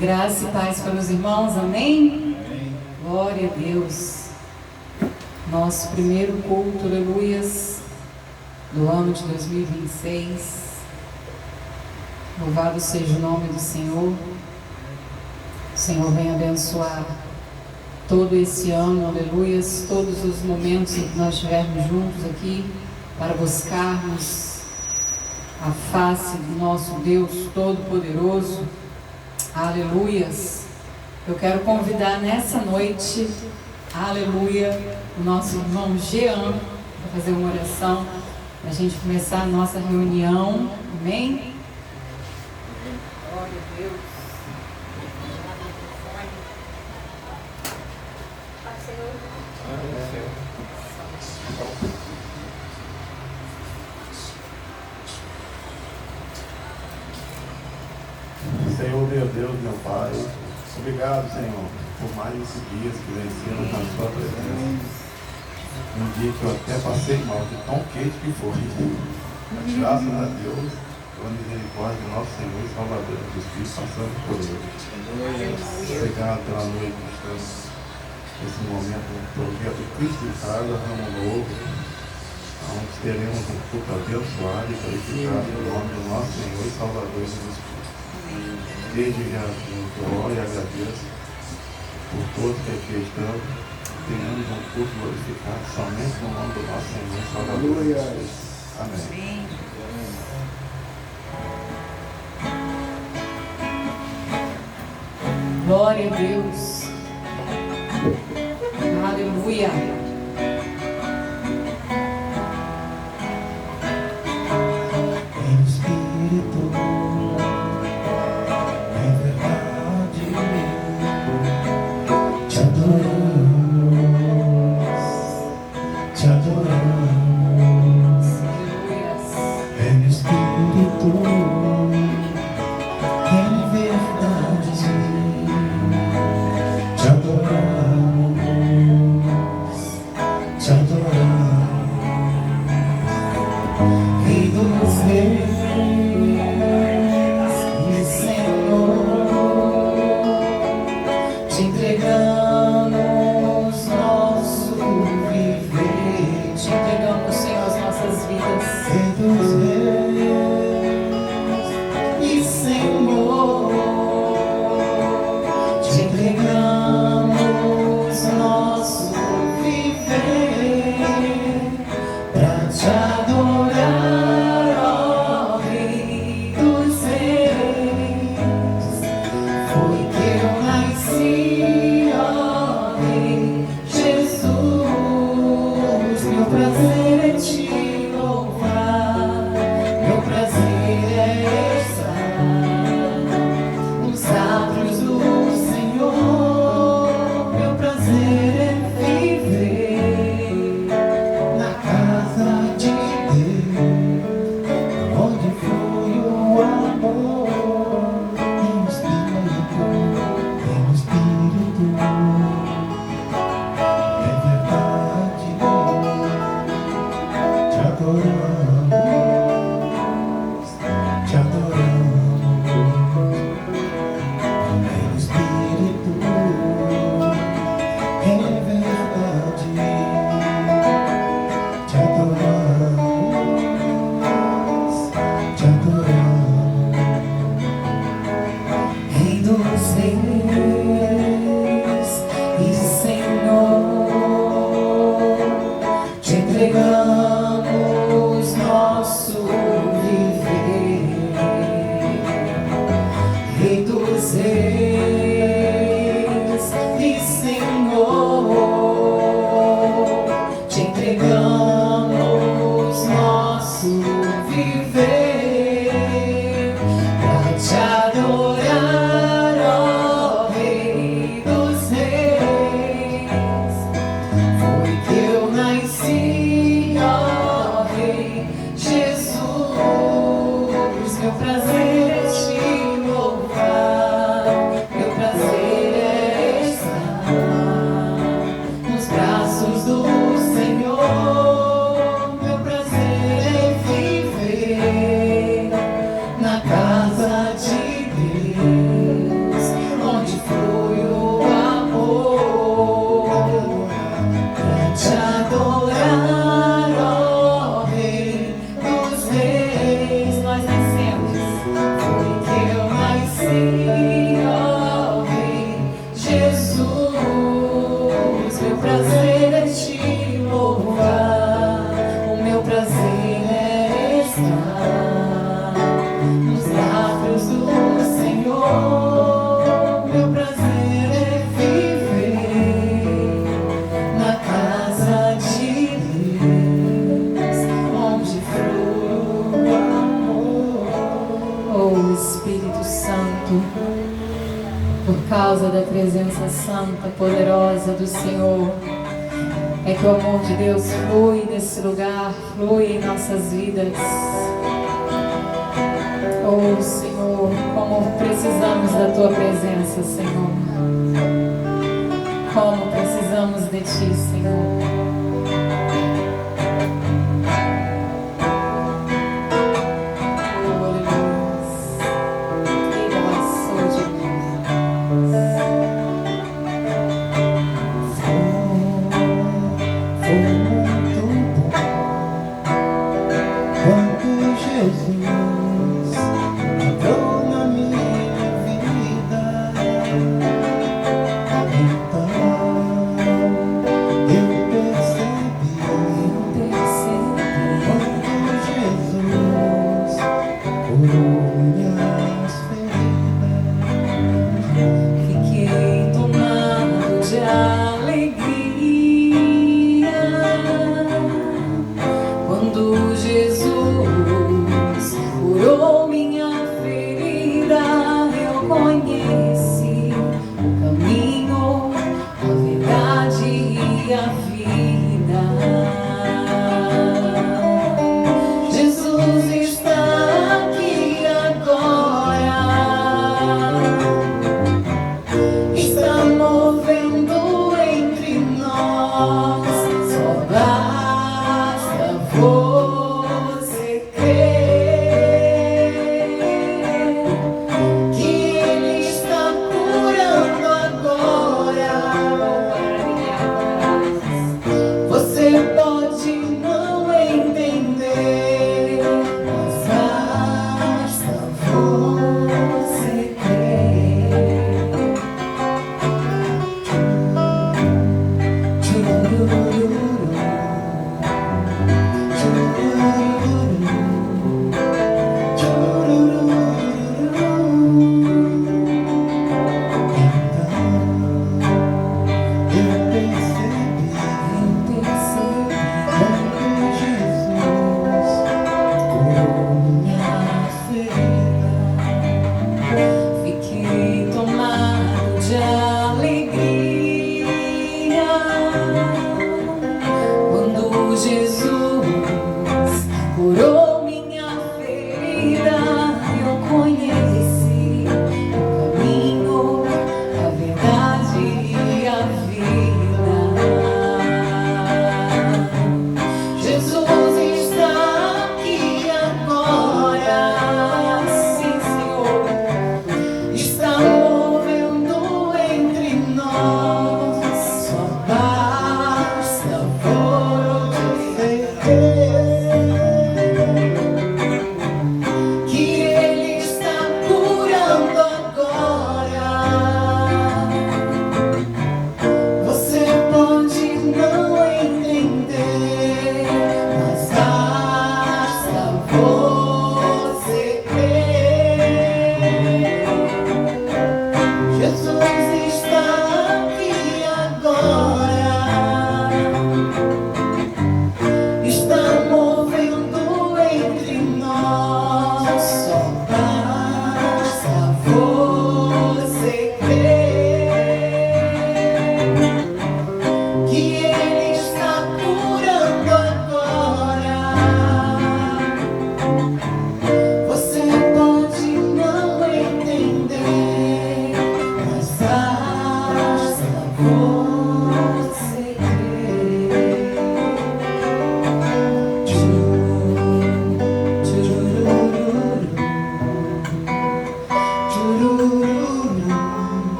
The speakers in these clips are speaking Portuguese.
Graça e paz para os irmãos, amém? Glória a Deus. Nosso primeiro culto, aleluias, do ano de 2026. Louvado seja o nome do Senhor. O Senhor vem abençoar todo esse ano, aleluias, todos os momentos em que nós estivermos juntos aqui para buscarmos a face do nosso Deus Todo-Poderoso. Aleluias. Eu quero convidar nessa noite, aleluia, o nosso irmão Jean para fazer uma oração, para a gente começar a nossa reunião, amém? Glória a Deus. Senhor, meu Deus, meu Pai, obrigado, Senhor, por mais esses dias que vencemos na Sua presença. Um dia que eu até passei mal, de tão quente que foi. Mas graças a Deus, pela misericórdia do nosso Senhor e Salvador Jesus Cristo, passando por ele. Obrigado pela noite que estamos nesse momento, no projeto Cristo em Casa, ramo novo, onde teremos um culto abençoado e glorificado no nome do nosso Senhor e Salvador Jesus Cristo. Desde já glória e agradeço por todos que aqui estão. Tenhamos um culto glorificado somente no nome do nosso Senhor e Salvador Jesus. Amém. Glória a Deus. Aleluia. Em espírito, em verdade, te adoramos, te adoramos. Em espírito, em verdade, te adoramos, te adoramos. Rei dos reis e Senhor, te entregamos nosso viver, Te entregamos, Senhor, as nossas vidas. Rei dos reis e Senhor, te entregamos nosso viver pra te adorar, ó Rei dos reis. Foi que eu nasci, ó Rei Jesus. Meu prazer é te louvar, meu prazer é estar nos átrios do Senhor. Meu prazer é viver na casa de Deus, onde flui o amor. Em espírito, é verdade, te adoramos, te adoramos. Em espírito, é verdade, te adoramos, te adoramos. Rei dos reis e Senhor, te entregamos nosso viver. Rei dos reis e Senhor, te entregamos nosso viver pra te adorar, ó Rei dos reis. Foi que eu nasci, ó Rei Jesus. Meu prazer é te louvar, Espírito Santo, por causa da presença santa, poderosa do Senhor, é que o amor de Deus flui nesse lugar, flui em nossas vidas. Oh Senhor, como precisamos da Tua presença, Senhor. Como precisamos de Ti, Senhor.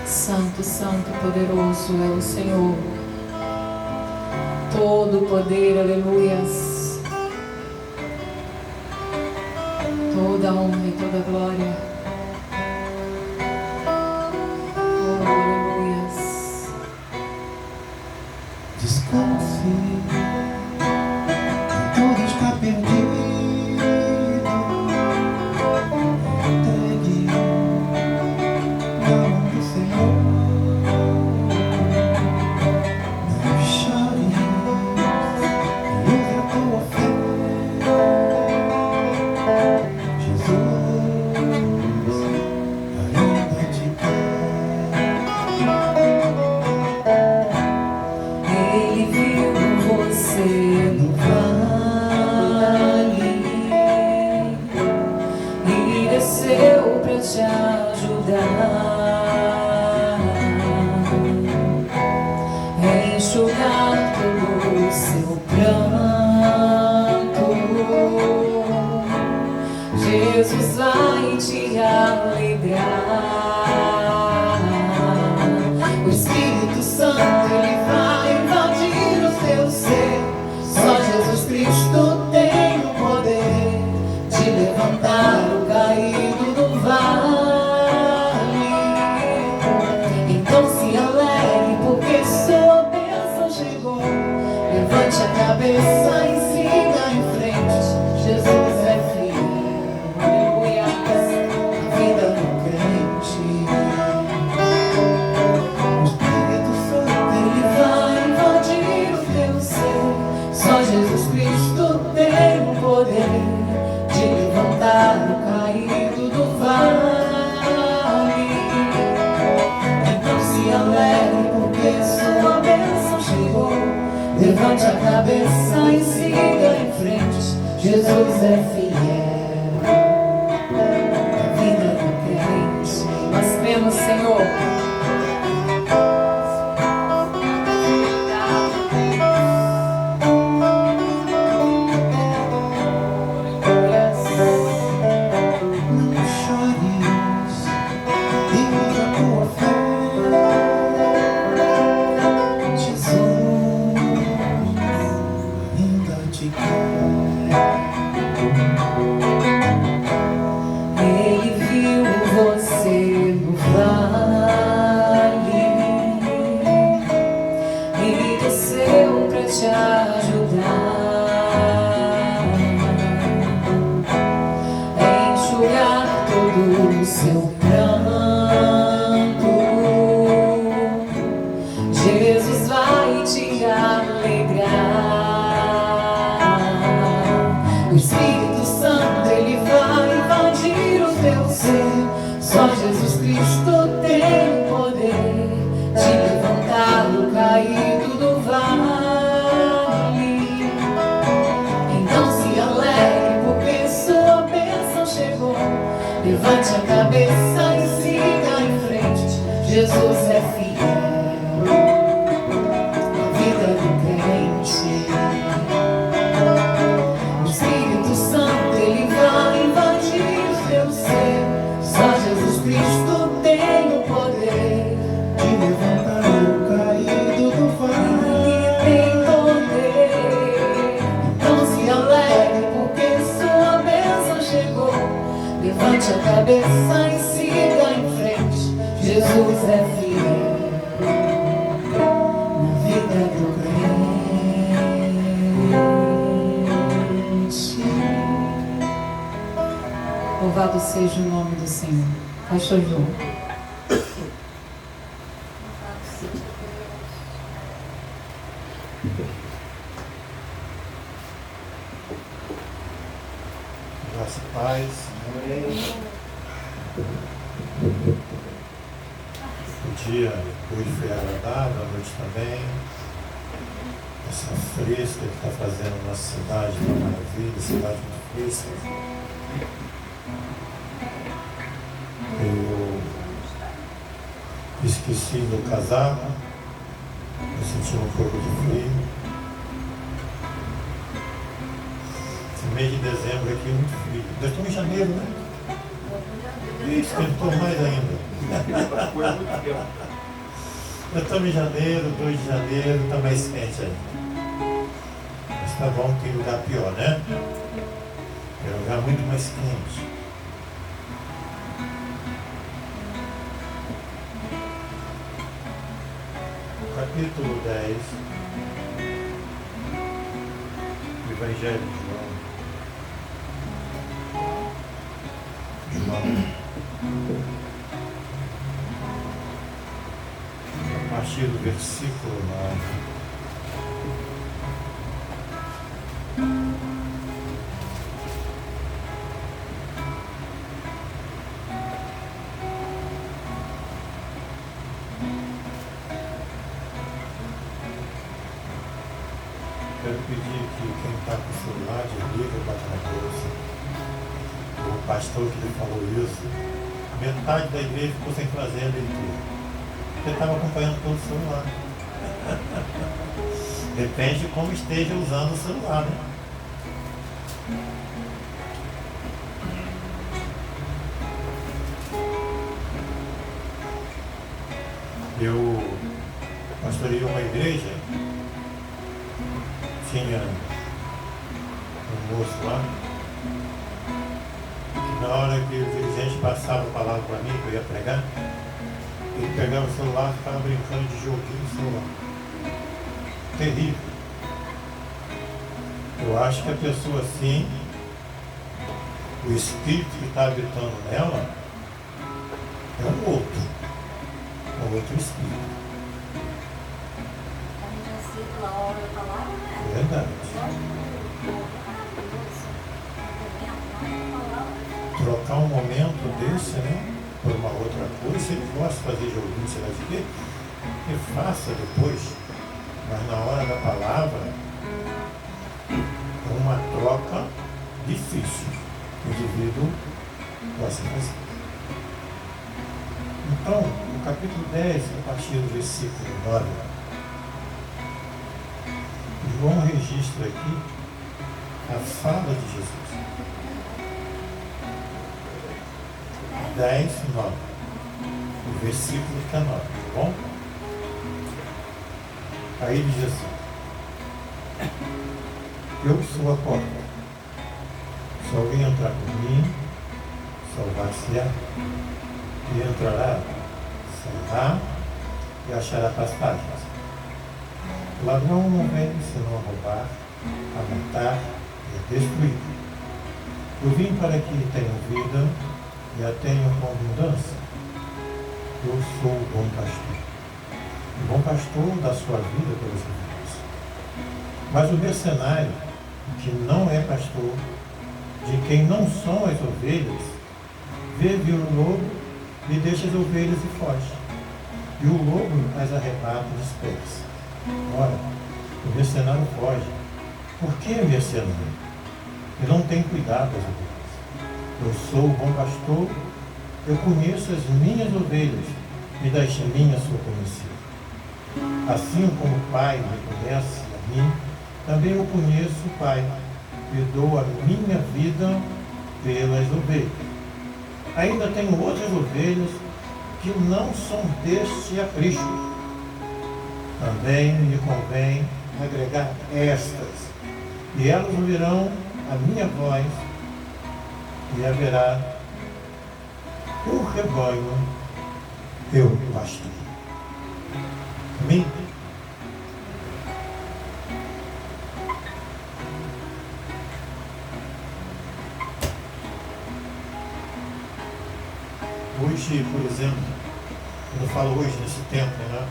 Santo, santo, poderoso é o Senhor. Todo o poder, aleluias. Toda a honra e toda a glória. Oh, aleluias. Descanse, tudo está perdido. pra te ajudar, enxugar todo o seu pranto. Jesus vai te alegrar. O Espírito Santo, ele vai invadir o teu ser. Só Jesus Cristo tem o poder de levantar o caído do vale. Então se alegre porque sua bênção chegou. Levante a cabeça e siga em frente. Jesus é fiel. Aleluia. A vida do crente. O Espírito Santo, ele vai invadir o teu ser. Só Jesus Cristo tem o poder de levantar o caído do vale. Então se alegre porque sua bênção chegou. Levante a cabeça e siga em frente. Jesus é fiel. A vida do crente. Nós cremos, Senhor. Ele viu você no vale e desceu pra te ajudar, enxugar todo o seu pranto. Jesus vai te alegrar. O Espírito Santo, ele vai invadir o teu ser. Só Jesus Cristo tem o poder de levantar o caído do vale. Então se alegre porque sua bênção chegou. Levante a cabeça e siga em frente. Jesus é fiel. A vida do crente. O Espírito Santo, ele vai invadir o teu ser. Só Jesus Cristo tem o poder De levantar o caído do vale. Ele tem poder. Então se alegre porque sua bênção chegou. Levante a cabeça e siga em frente. Jesus é fiel. Na vida do crente. Louvado seja o nome do Senhor. Pastor João. Graça e paz. O dia hoje foi agradável, a noite também. Essa fresca que está fazendo a nossa cidade uma maravilha, cidade muito fresca. Eu esqueci do casaco, eu senti um pouco de frio. Esse mês de dezembro aqui é muito frio. Nós estamos em janeiro, né? E esquentou mais ainda. Nós estamos em janeiro, 2 de janeiro, está mais quente ainda. Mas tá bom, tem lugar pior, né? Tem lugar muito mais quente. Capítulo 10 do Evangelho de João. A partir do versículo 9. Quero pedir que quem está com o celular desliga, bota na bolsa. O pastor que lhe falou isso, Metade da igreja ficou sem fazer a leitura. Você estava acompanhando pelo celular. Depende de como esteja usando o celular, né? Eu pastorei uma igreja, tinha um moço lá, que na hora que o dirigente passava a palavra para mim, que eu ia pregar, ele pegava o celular e ficava brincando de joguinho no celular. Terrível. Eu acho que a pessoa assim, o espírito que está habitando nela, é um outro espírito. Verdade. Trocar um momento desse, né, por uma outra coisa, se ele gosta de fazer joguinho, sei lá de quê, que faça depois, mas na hora da palavra, é uma troca difícil que o indivíduo possa fazer. Então, no capítulo 10, a partir do versículo 9, João registra aqui a fala de Jesus. 10, 9. O versículo que é 9, tá bom? Aí ele diz assim: eu sou a porta. Se alguém entrar por mim, salvar-se-á, e entrará, sairá e achará pastagens. O ladrão não vem senão a roubar, a matar e a destruir. Eu vim para que tenham vida e a tenham com abundância. Eu sou o bom pastor. O bom pastor dá sua vida pelas ovelhas. Mas o mercenário, que não é pastor, de quem não são as ovelhas, vê vir o lobo e deixa as ovelhas e foge. E o lobo as arrebata e dispersa. Ora, o mercenário foge. Por que é mercenário? Ele não tem cuidado das ovelhas. Eu sou o bom pastor, eu conheço as minhas ovelhas e das minhas sou conhecido. Assim como o Pai me conhece a mim, também eu conheço o Pai e dou a minha vida pelas ovelhas. Ainda tenho outras ovelhas que não são deste aprisco. Também me convém agregar estas, e elas ouvirão a minha voz, e haverá um rebanho eu pastoreio. Amém? Hoje, por exemplo, quando eu falo hoje nesse tempo, né,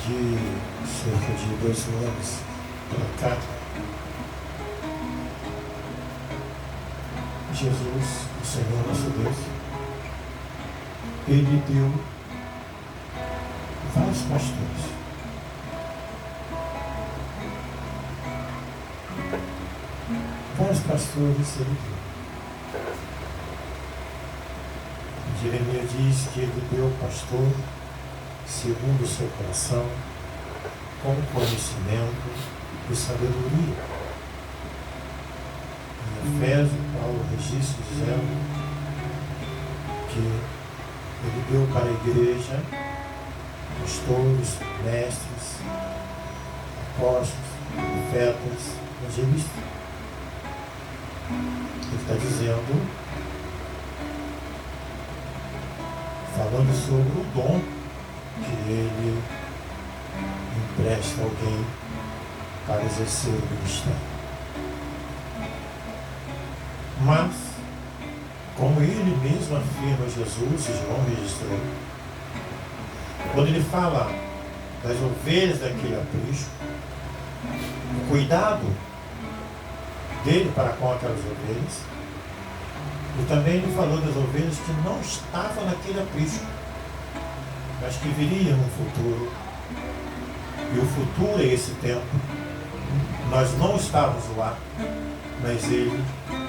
de cerca de 2 anos para cá, Jesus, o Senhor nosso Deus, Ele deu vários pastores. Vários pastores Ele deu. Jeremias diz que Ele deu pastor segundo o seu coração, com conhecimento e sabedoria. Em Efésios, Paulo registra dizendo que ele deu para a igreja pastores, mestres, apóstolos, profetas, evangelistas. Ele está dizendo, falando sobre o dom que ele empresta a alguém para exercer o ministério. Mas, como ele mesmo afirma, Jesus, e João registrou, quando ele fala das ovelhas daquele aprisco, o cuidado dele para com aquelas ovelhas, e também ele falou das ovelhas que não estavam naquele aprisco, mas que viriam no futuro. E o futuro é esse tempo. Nós não estávamos lá, mas ele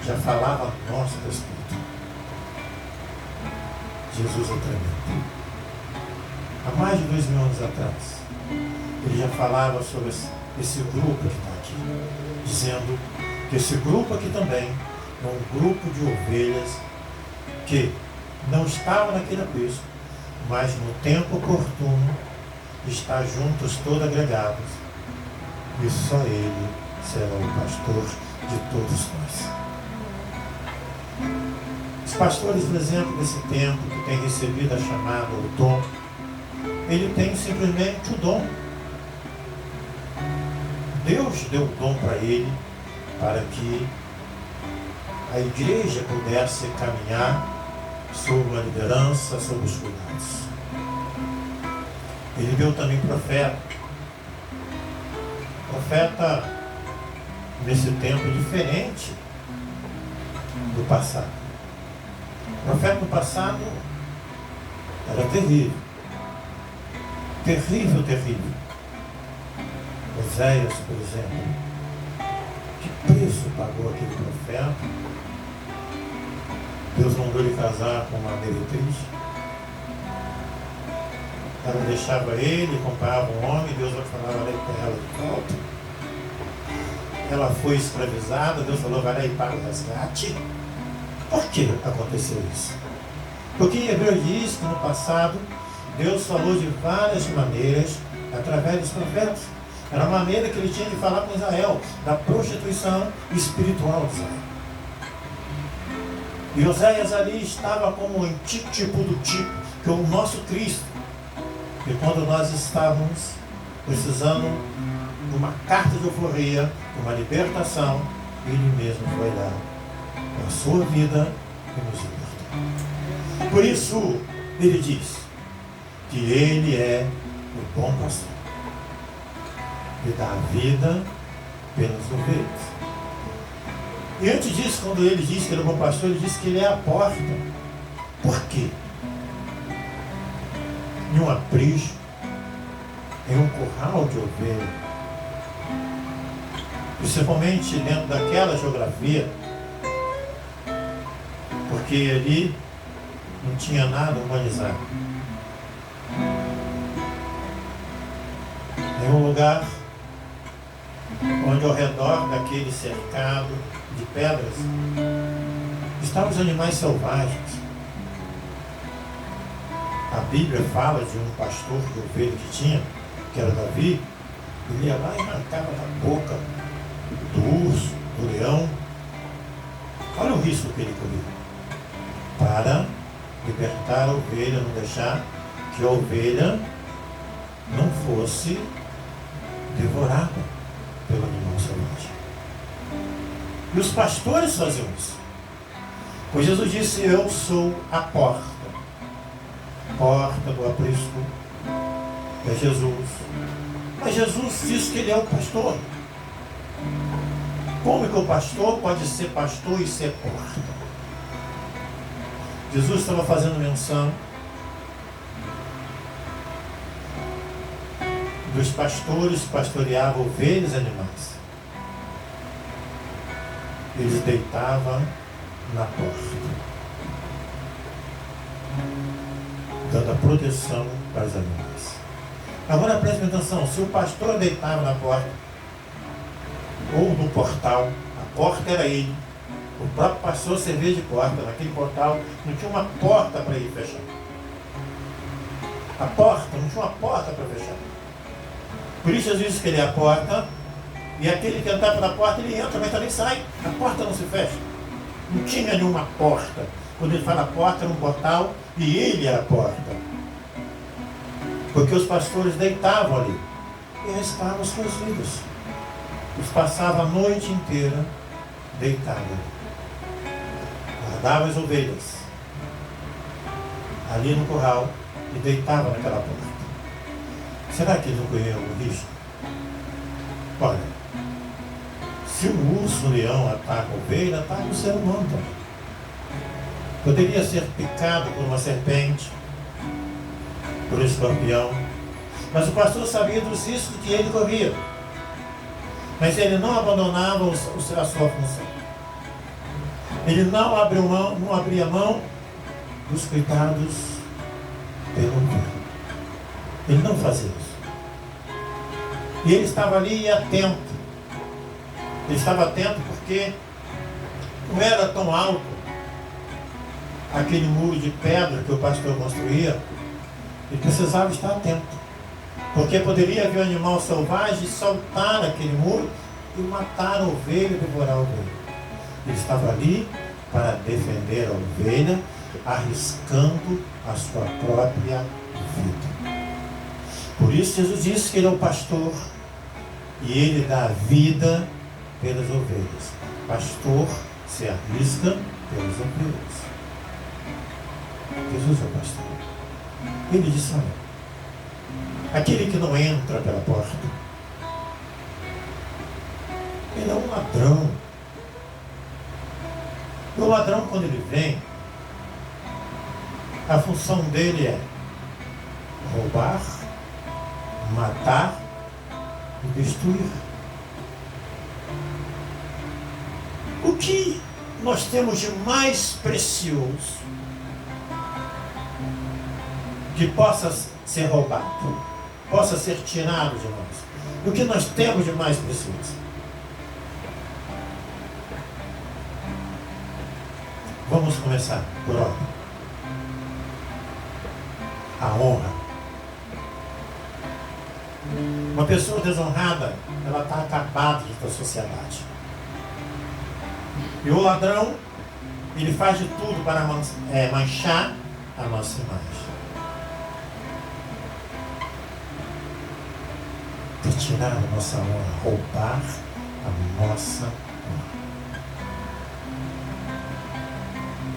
já falava a nosso respeito. Jesus é tremendo. Há mais de 2000 anos atrás, ele já falava sobre esse grupo que está aqui, dizendo que esse grupo aqui também é um grupo de ovelhas que não estava naquele aprisco, mas no tempo oportuno está juntos, todos agregados, e só ele será o pastor de todos nós. Os pastores, por exemplo, desse tempo, que tem recebido a chamada, o dom, ele tem simplesmente o dom. Deus deu o dom para ele, para que a igreja pudesse caminhar sob uma liderança, sob os cuidados. Ele deu também profeta. Profeta, nesse tempo, diferente do passado. O profeta do passado era terrível. Terrível, terrível. Oséias, por exemplo, que preço pagou aquele profeta? Deus mandou ele casar com uma meretriz. Ela deixava ele, comprava um homem, Deus falava, vai para ela de volta. Ela foi escravizada, Deus falou, vai lá e paga o resgate. Por que aconteceu isso? Porque em Hebreus diz que no passado Deus falou de várias maneiras através dos profetas. Era a maneira que ele tinha de falar com Israel, da prostituição espiritual de Israel. E Oséias ali estava como um tipo do tipo, que é o nosso Cristo. E quando nós estávamos precisando de uma carta de euforia, de uma libertação, ele mesmo foi lá com a sua vida e nos libertou. Por isso, ele diz que ele é o bom pastor. Ele dá a vida pelas ovelhas. E antes disso, quando ele disse que ele é o bom pastor, ele disse que ele é a porta. Por quê? Em um aprisco, em um curral de ovelha, principalmente dentro daquela geografia, porque ali não tinha nada humanizado. Em um lugar onde ao redor daquele cercado de pedras estavam os animais selvagens. A Bíblia fala de um pastor de ovelha que tinha, que era Davi. Ele ia lá e arrancava da boca do urso, do leão. Olha o risco que ele corria para libertar a ovelha, não deixar que a ovelha não fosse devorada pelo animal selvagem. E os pastores faziam isso. Pois Jesus disse, eu sou a porta. Porta do aprisco é Jesus. Mas Jesus disse que ele é o pastor. Como que o pastor pode ser pastor e ser porta? Jesus estava fazendo menção dos pastores que pastoreavam ovelhas e animais. Eles deitavam na porta, dando a proteção para os animais. Agora preste atenção, se o pastor deitava na porta, ou no portal, a porta era ele, o próprio pastor servia de porta, naquele portal não tinha uma porta para ele fechar. A porta, não tinha uma porta para fechar. Por isso Jesus disse que ele é a porta, e aquele que entra pela porta, ele entra, mas também sai. A porta não se fecha. Não tinha nenhuma porta. Quando ele fala porta, era um portal, e ele era a porta. Porque os pastores deitavam ali e arriscavam as suas vidas. Eles passavam a noite inteira deitados. Guardavam as ovelhas ali no curral e deitavam naquela porta. Será que eles não corriam o risco? Olha, se o urso, o leão ataca a ovelha, ataca o ser humano também. Poderia ser picado por uma serpente, por um escorpião, mas o pastor sabia dos riscos que ele corria. Mas ele não abandonava a sua função. Ele não abria mão dos cuidados pelo povo. Ele não fazia isso. E ele estava ali atento. Ele estava atento porque não era tão alto aquele muro de pedra que o pastor construía. Ele precisava estar atento. Porque poderia haver um animal selvagem saltar aquele muro e matar a ovelha e devorar a ovelha. Ele estava ali para defender a ovelha, arriscando a sua própria vida. Por isso Jesus disse que ele é o pastor e ele dá vida pelas ovelhas. Pastor se arrisca pelas ovelhas. Jesus é o pastor. Ele disse: olha, aquele que não entra pela porta, ele é um ladrão. E o ladrão, quando ele vem, a função dele é roubar, matar e destruir. O que nós temos de mais precioso que possa ser roubado, possa ser tirado de nós? O que nós temos de mais precioso? Vamos começar por ordem. A honra. Uma pessoa desonrada, ela está acabada da sociedade. E o ladrão, ele faz de tudo para manchar a nossa imagem. Retirar a nossa honra, roubar a nossa honra.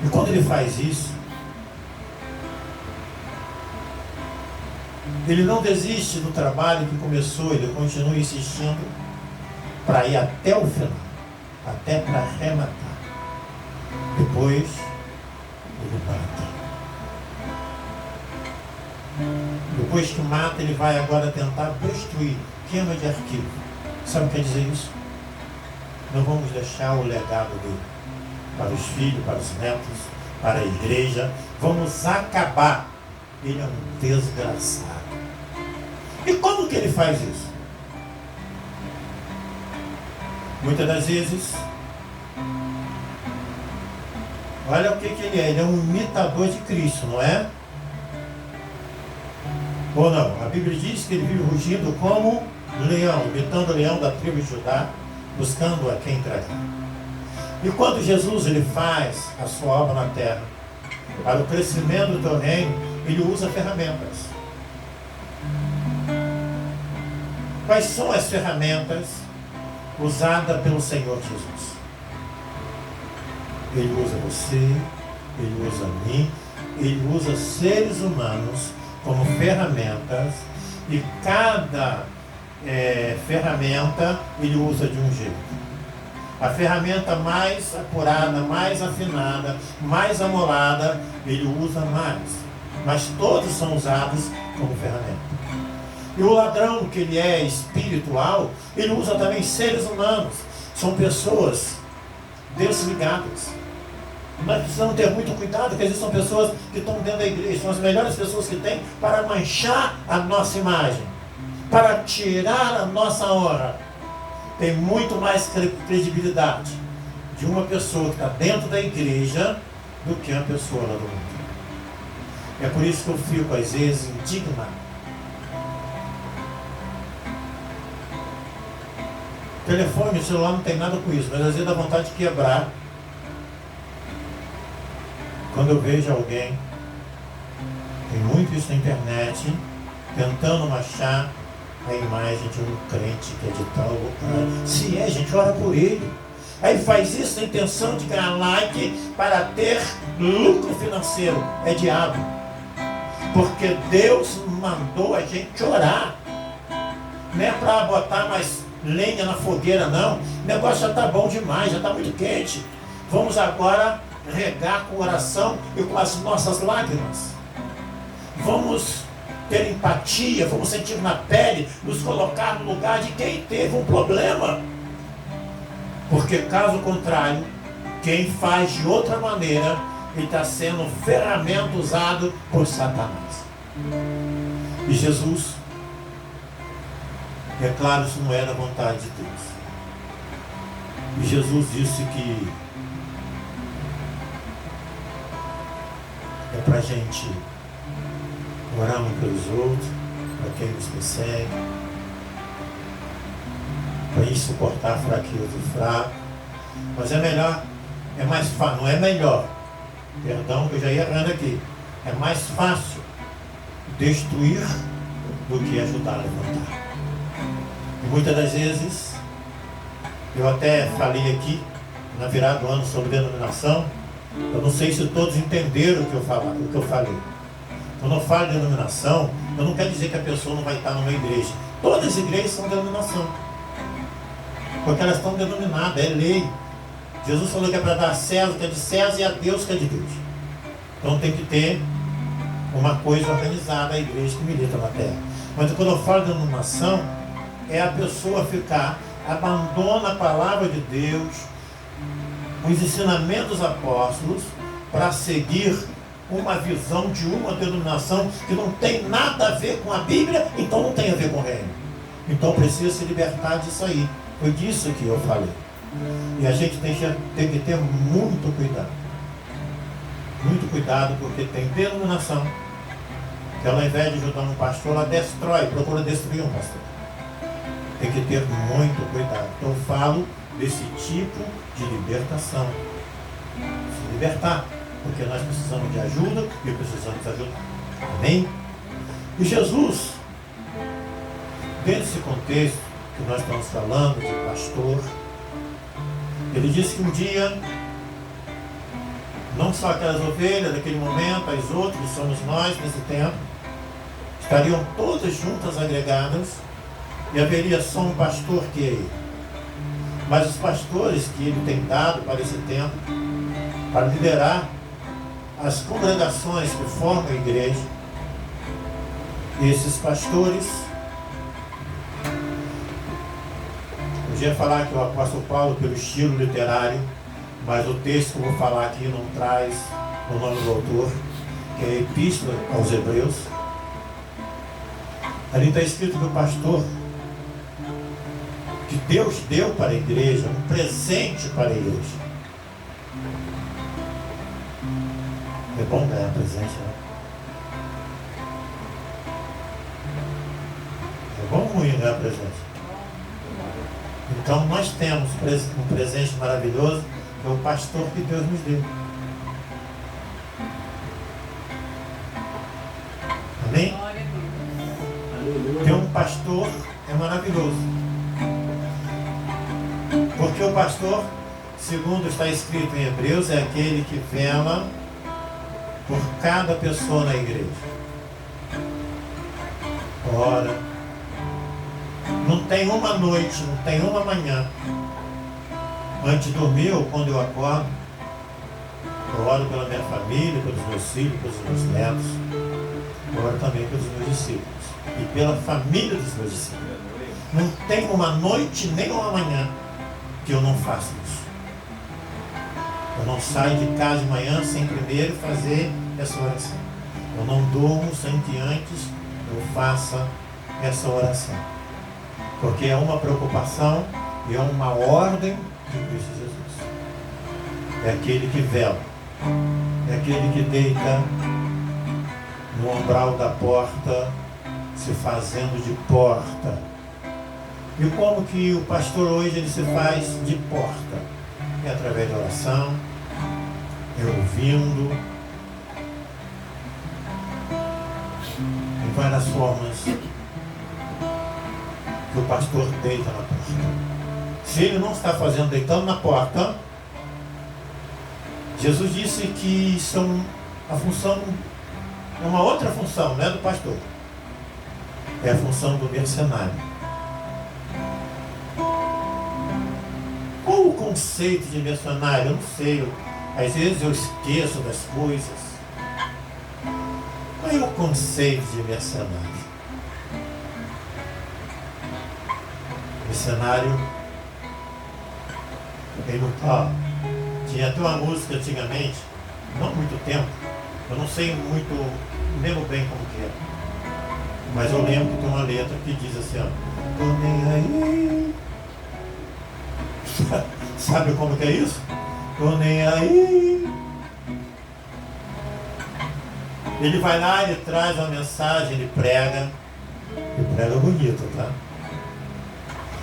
E quando ele faz isso, ele não desiste do trabalho que começou, ele continua insistindo para ir até o final, até para arrematar. Depois, ele mata. Depois que mata, ele vai agora tentar destruir, queima de arquivo. Sabe o que quer dizer isso? Não vamos deixar o legado dele para os filhos, para os netos, para a igreja. Vamos acabar. Ele é um desgraçado. E como que ele faz isso? Muitas das vezes, olha o que ele é. Ele é um imitador de Cristo, não é? Ou não? A Bíblia diz que ele vive rugindo como leão, imitando o leão da tribo de Judá, buscando a quem tragar. E quando Jesus ele faz a sua obra na terra, para o crescimento do teu reino, ele usa ferramentas. Quais são as ferramentas usadas pelo Senhor Jesus? Ele usa você, ele usa mim, ele usa seres humanos como ferramentas, e cada ferramenta ele usa de um jeito. A ferramenta mais apurada, mais afinada, mais amolada, ele usa mais. Mas todos são usados como ferramenta. E o ladrão, que ele é espiritual, ele usa também seres humanos. São pessoas desligadas. Nós precisamos ter muito cuidado, porque existem pessoas que estão dentro da igreja, são as melhores pessoas que tem para manchar a nossa imagem, para tirar a nossa honra. Tem muito mais credibilidade de uma pessoa que está dentro da igreja do que uma pessoa lá do mundo. É por isso que eu fico, às vezes, indignado. Telefone, celular não tem nada com isso, mas às vezes dá vontade de quebrar quando eu vejo alguém, tem muito isso na internet, tentando manchar a imagem de um crente que é de tal lugar. Se é, gente, ora por ele. Aí faz isso na intenção de ganhar like para ter lucro financeiro. É diabo. Porque Deus mandou a gente orar. Não é para botar mais lenha na fogueira, não. O negócio já está bom demais, já está muito quente. Vamos agora regar com oração e com as nossas lágrimas. Vamos ter empatia, vamos sentir na pele, nos colocar no lugar de quem teve um problema. Porque caso contrário, quem faz de outra maneira, ele está sendo ferramenta usado por Satanás. E Jesus, é claro, isso não era a vontade de Deus. E Jesus disse que é para a gente orar uns pelos outros, para quem nos persegue, para a gente suportar a fraqueza do fraco. Mas é melhor, é mais fácil, não é melhor, perdão que eu já ia errando aqui, é mais fácil destruir do que ajudar a levantar. E muitas das vezes, eu até falei aqui, na virada do ano, sobre denominação, eu não sei se todos entenderam o que eu falei. Quando eu falo de denominação, eu não quero dizer que a pessoa não vai estar numa igreja. Todas as igrejas são denominação. Porque elas estão denominadas, é lei. Jesus falou que é para dar a César o que é de César e a Deus o que é de Deus. Então tem que ter uma coisa organizada, a igreja que milita na terra. Mas quando eu falo de denominação, é a pessoa ficar, abandona a palavra de Deus, os ensinamentos dos apóstolos, para seguir uma visão de uma denominação que não tem nada a ver com a Bíblia, então não tem a ver com o reino. Então precisa se libertar disso aí. Foi disso que eu falei. E a gente tem que ter muito cuidado. Muito cuidado, porque tem denominação que ela, ao invés de ajudar um pastor, ela destrói, procura destruir um pastor. Tem que ter muito cuidado. Então eu falo desse tipo de libertação. Se libertar, porque nós precisamos de ajuda e precisamos ajudar. Amém? E Jesus, dentro desse contexto que nós estamos falando de pastor, ele disse que um dia, não só aquelas ovelhas daquele momento, as outras, que somos nós nesse tempo, estariam todas juntas agregadas e haveria só um pastor que é ele. Mas os pastores que ele tem dado para esse tempo, para liderar as congregações que formam a igreja, esses pastores, eu ia falar que o apóstolo Paulo, pelo estilo literário, mas o texto que eu vou falar aqui não traz o nome do autor, que é a Epístola aos Hebreus. Ali está escrito que o pastor, que Deus deu para a igreja, um presente para a igreja. É bom ganhar presente, né? É bom ou ruim ganhar presente? Então nós temos um presente maravilhoso, que é o pastor que Deus nos deu. Amém? Ter um pastor é maravilhoso. Porque o pastor, segundo está escrito em Hebreus, é aquele que vela por cada pessoa na igreja. Ora, não tem uma noite, não tem uma manhã, antes de dormir ou quando eu acordo, eu oro pela minha família, pelos meus filhos, pelos meus netos, eu oro também pelos meus discípulos e pela família dos meus discípulos. Não tem uma noite nem uma manhã que eu não faço isso. Eu não saio de casa de manhã sem primeiro fazer essa oração. Eu não durmo sem que antes eu faça essa oração. Porque é uma preocupação e é uma ordem de Cristo Jesus. É aquele que vela. É aquele que deita no umbral da porta, se fazendo de porta. E como que o pastor hoje ele se faz de porta? É através da oração, é ouvindo, em várias formas que o pastor deita na porta. Se ele não está fazendo deitando na porta, Jesus disse que são a função, é uma outra função, não é do pastor. É a função do mercenário. Qual o conceito de mercenário? Eu não sei. Às vezes eu esqueço das coisas. Aí o conceito de mercenário. Mercenário, ele não tá. Tinha até uma música antigamente, não muito tempo, eu não sei muito, lembro bem como que é. Mas eu lembro que tem uma letra que diz assim, ó, tô nem aí. Sabe como que é isso? Tô nem aí. Ele vai lá, ele traz uma mensagem, ele prega bonito, tá?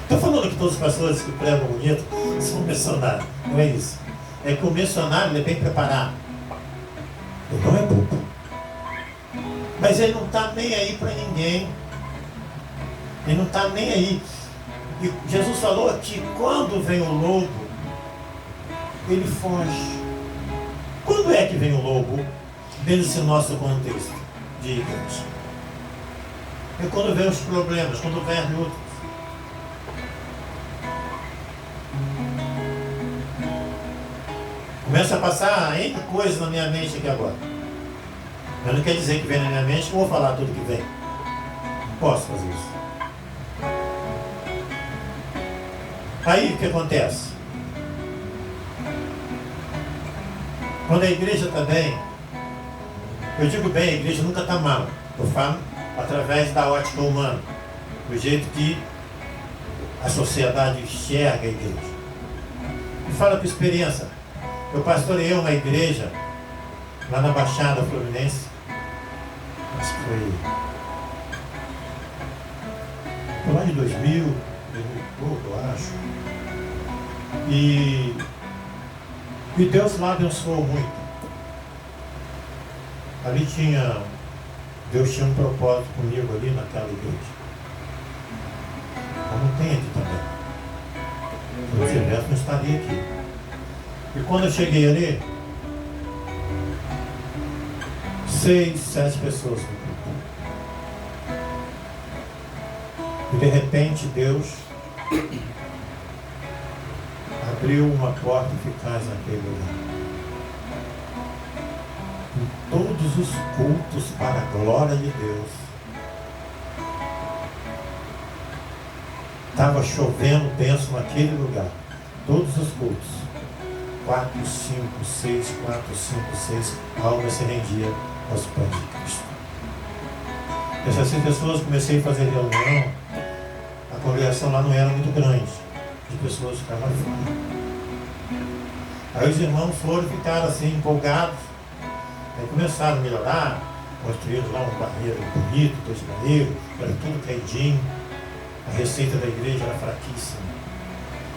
Estou falando que todos os pastores que pregam bonito são missionários, não é isso. É que o missionário ele é bem preparado. Ele não é bobo. Mas ele não está nem aí para ninguém. Ele não está nem aí. E Jesus falou que quando vem o lobo, ele foge. Quando é que vem o lobo? Dentro desse nosso contexto de igreja. É quando vem os problemas, quando vem as lutas. Começa a passar N coisas na minha mente aqui agora. Mas não quer dizer que vem na minha mente que eu vou falar tudo que vem. Não posso fazer isso. Aí o que acontece? Quando a igreja está bem, eu digo bem, a igreja nunca está mal. Eu falo através da ótica humana, do jeito que a sociedade enxerga a igreja. E fala com experiência. Eu pastoreei uma igreja lá na Baixada Fluminense. Acho que foi lá de 2000 e pouco, eu acho. E Deus lá abençoou muito. Ali Deus tinha um propósito comigo ali naquela igreja. Como tem aqui também. Se eu tivesse, não estaria aqui. E quando eu cheguei ali, 6, 7 pessoas no grupo. E de repente Deus abriu uma porta eficaz naquele lugar. Em todos os cultos para a glória de Deus. Estava chovendo bênção naquele lugar. Todos os cultos. 4, 5, 6, 4, 5, 6, a alma se rendia aos pés de Cristo. Essas 6 pessoas, comecei a fazer reunião, a congregação lá não era muito grande, de pessoas ficavam fora. Aí os irmãos foram e ficaram assim, empolgados, aí começaram a melhorar, construíram lá um barreiro bonito, 2 banheiros, era tudo caidinho, a receita da igreja era fraquíssima.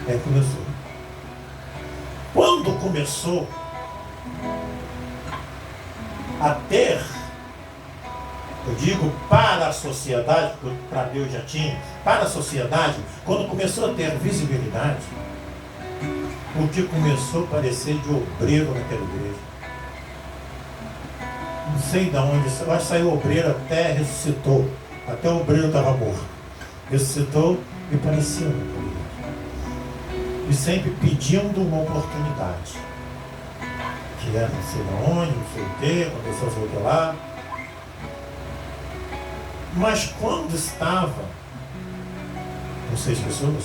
Aí começou. Quando começou a ter, eu digo para a sociedade, para Deus já tinha, para a sociedade, quando começou a ter visibilidade, o que começou a parecer de obreiro naquela igreja. Não sei de onde, eu acho que saiu obreiro, até ressuscitou, até o obreiro estava morto. Ressuscitou e parecia naquela igreja. E sempre pedindo uma oportunidade. Que era não sei de onde, não sei o que, aconteceu não sei o que lá. Mas quando estava com 6 pessoas,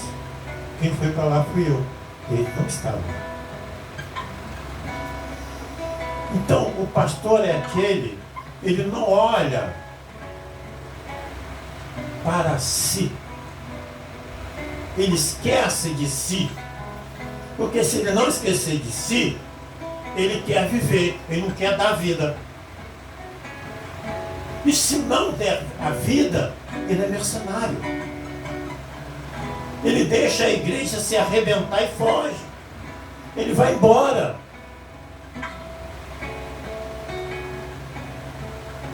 quem foi para lá fui eu. Ele não estava. Então o pastor é aquele, ele não olha para si. Ele esquece de si. Porque se ele não esquecer de si, ele quer viver, ele não quer dar vida. E se não der a vida, ele é mercenário. Ele deixa a igreja se arrebentar e foge. Ele vai embora.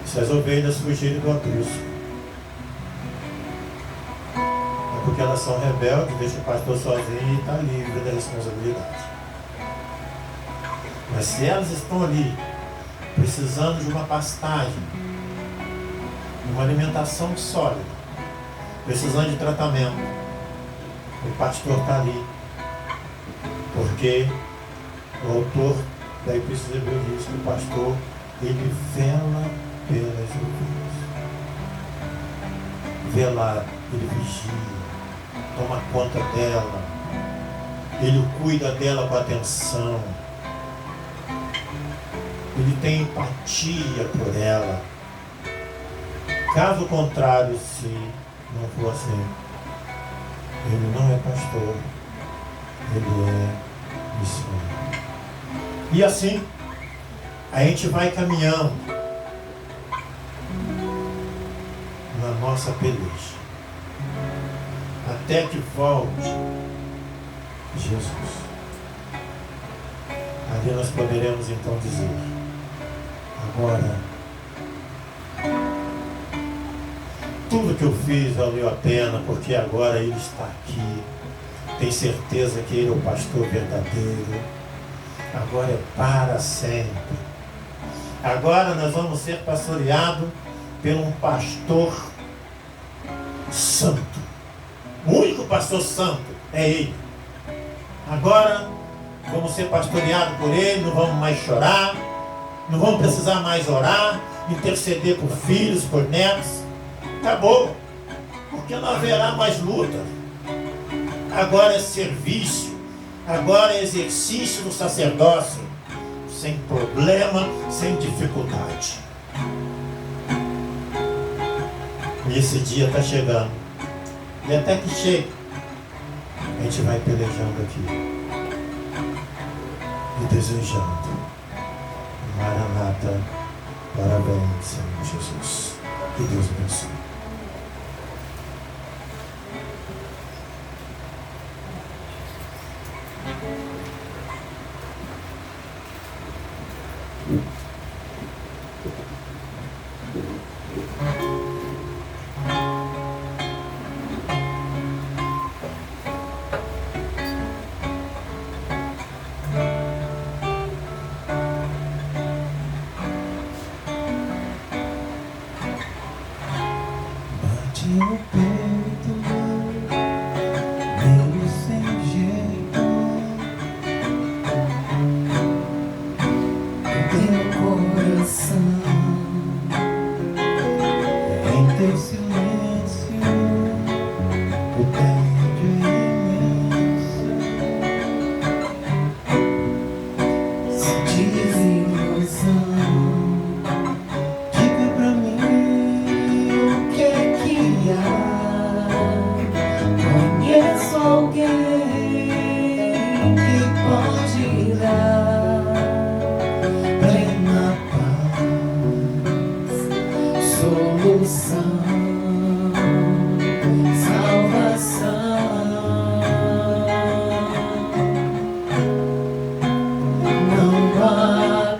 Se as ovelhas fugirem do aprisco, é porque elas são rebeldes, deixa o pastor sozinho e está livre da responsabilidade. Mas se elas estão ali, precisando de uma pastagem, uma alimentação sólida, precisando de tratamento, o pastor está ali. Porque o autor da Epístola aos Hebreus diz que o pastor, ele vela pelas ovelhas. Vê lá, ele vigia, toma conta dela, ele cuida dela com atenção, ele tem empatia por ela. Caso contrário, se não for assim, ele não é pastor, ele é missionário. E assim, a gente vai caminhando na nossa peleja, até que volte Jesus. Ali nós poderemos então dizer: agora, tudo que eu fiz valeu a pena, porque agora Ele está aqui. Tem certeza que Ele é o pastor verdadeiro. Agora é para sempre. Agora nós vamos ser pastoreados por um pastor santo. O único pastor santo é Ele. Agora vamos ser pastoreados por Ele, não vamos mais chorar, não vamos precisar mais orar, interceder por filhos, por netos. Acabou, porque não haverá mais luta. Agora é serviço, agora é exercício do sacerdócio, sem problema, sem dificuldade. E esse dia está chegando. E até que chegue, a gente vai pelejando aqui e desejando: Maranata, parabéns, Senhor Jesus. Que Deus abençoe. Bate no peito, meio sem jeito, teu coração, em teu silêncio, o tédio imenso, se desilusão. Diga pra mim o que é que há. Conheço alguém que pode dar plena paz, solução, salvação. Não há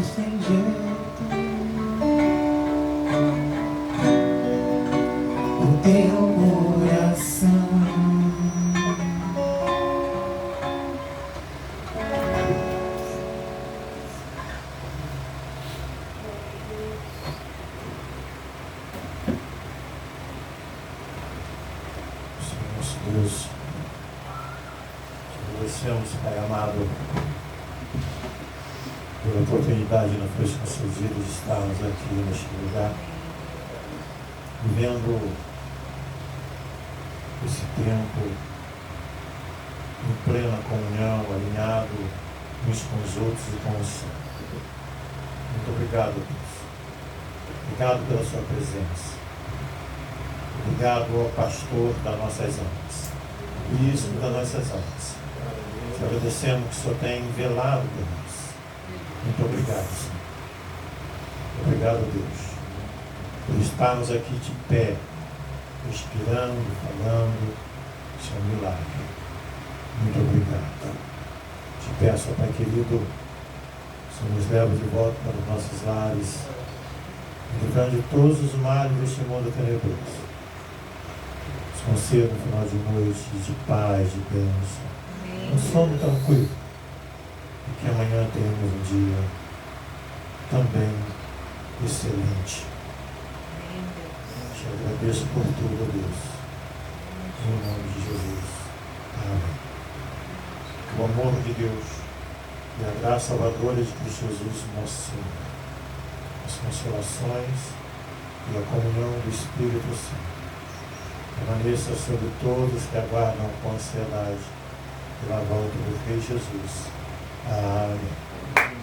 sem jeito. O teu coração. Deus, te agradecemos, Pai amado, pela oportunidade na frente de nossas vidas de estarmos aqui neste lugar, vivendo esse tempo em plena comunhão, alinhado uns com os outros e com o Senhor. Muito obrigado, Deus. Obrigado pela sua presença. Obrigado ao pastor das nossas almas, bispo das nossas almas. Te agradecemos que o Senhor tem velado por nós. Muito obrigado, Senhor. Obrigado, Deus, por estarmos aqui de pé, respirando, falando. Isso é um milagre. Muito obrigado. Te peço, Pai querido, que o Senhor nos leve de volta para os nossos lares, livrando de todos os males deste mundo tenebroso. Conceda um final de noite de paz, de bênção, um sono tranquilo, e que amanhã tenhamos um dia também excelente. Te agradeço por tudo, Deus, em nome de Jesus. Amém. Que o amor de Deus e a graça salvadora de Cristo Jesus, nosso Senhor, as consolações e a comunhão do Espírito Santo permaneça sobre todos que aguardam com ansiedade pela volta do Rei Jesus. Amém.